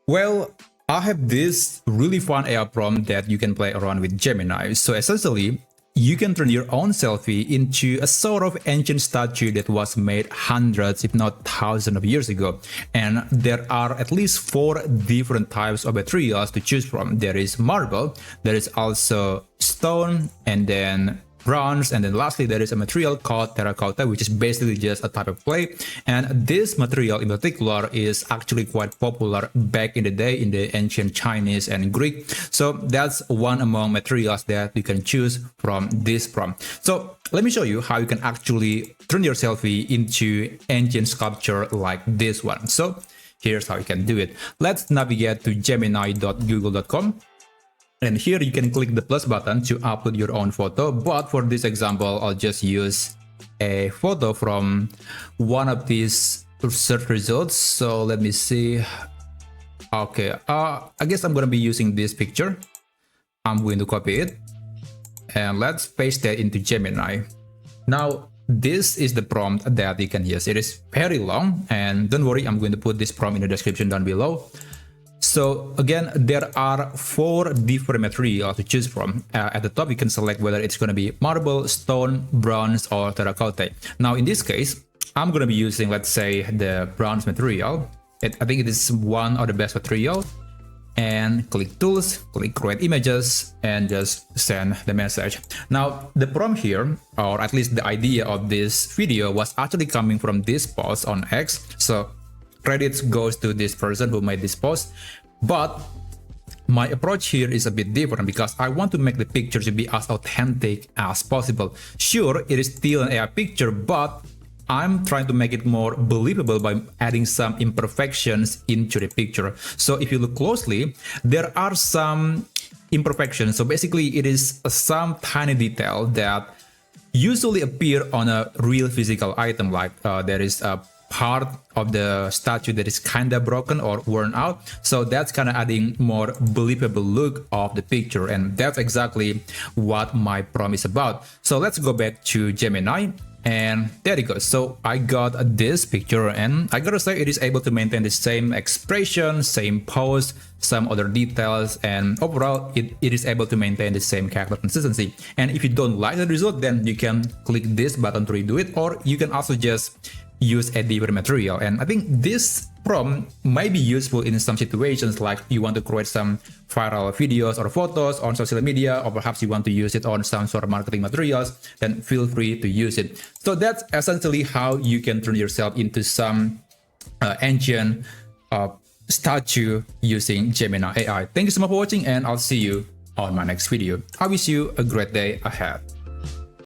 Well, I have this really fun AI prompt that you can play around with Gemini. So essentially, you can turn your own selfie into a sort of ancient statue that was made hundreds, if not thousands of years ago. And there are at least 4 different types of materials to choose from. There is marble, there is also stone, and then bronze, and then lastly there is a material called terracotta, which is basically just a type of clay. And this material in particular is actually quite popular back in the day in the ancient Chinese and Greek. So that's one among materials that you can choose from this prompt. So let me show you how you can actually turn your selfie into ancient sculpture like this one. So here's how you can do it. Let's navigate to gemini.google.com. And here you can click the plus button to upload your own photo. But for this example, I'll just use a photo from one of these search results. So let me see. Okay, I guess I'm going to be using this picture. I'm going to copy it. And let's paste that into Gemini. Now, this is the prompt that you can use. It is very long. And don't worry, I'm going to put this prompt in the description down below. So again, there are 4 different materials to choose from. At the top, you can select whether it's going to be marble, stone, bronze, or terracotta. Now, in this case, I'm going to be using, let's say, the bronze material. I think it is one of the best material. And click Tools, click Create Images, and just send the message. Now, the prompt here, or at least the idea of this video, was actually coming from this post on X. So credits goes to this person who made this post, but my approach here is a bit different because I want to make the picture to be as authentic as possible. Sure, it is still an AI picture, but I'm trying to make it more believable by adding some imperfections into the picture. So if you look closely, there are some imperfections. So basically, it is some tiny detail that usually appear on a real physical item, like there is a part of the statue that is kind of broken or worn out. So that's kind of adding more believable look of the picture, and that's exactly what my prompt is about. So let's go back to Gemini, and there it goes. So I got this picture, and I gotta say it is able to maintain the same expression, same pose, some other details, and overall it is able to maintain the same character consistency. And if you don't like the result, then you can click this button to redo it, or you can also just use a different material. And I think this prompt might be useful in some situations, like you want to create some viral videos or photos on social media, or perhaps you want to use it on some sort of marketing materials, then feel free to use it. So that's essentially how you can turn yourself into some ancient statue using Gemini AI. Thank you so much for watching, and I'll see you on my next video. I wish you a great day ahead.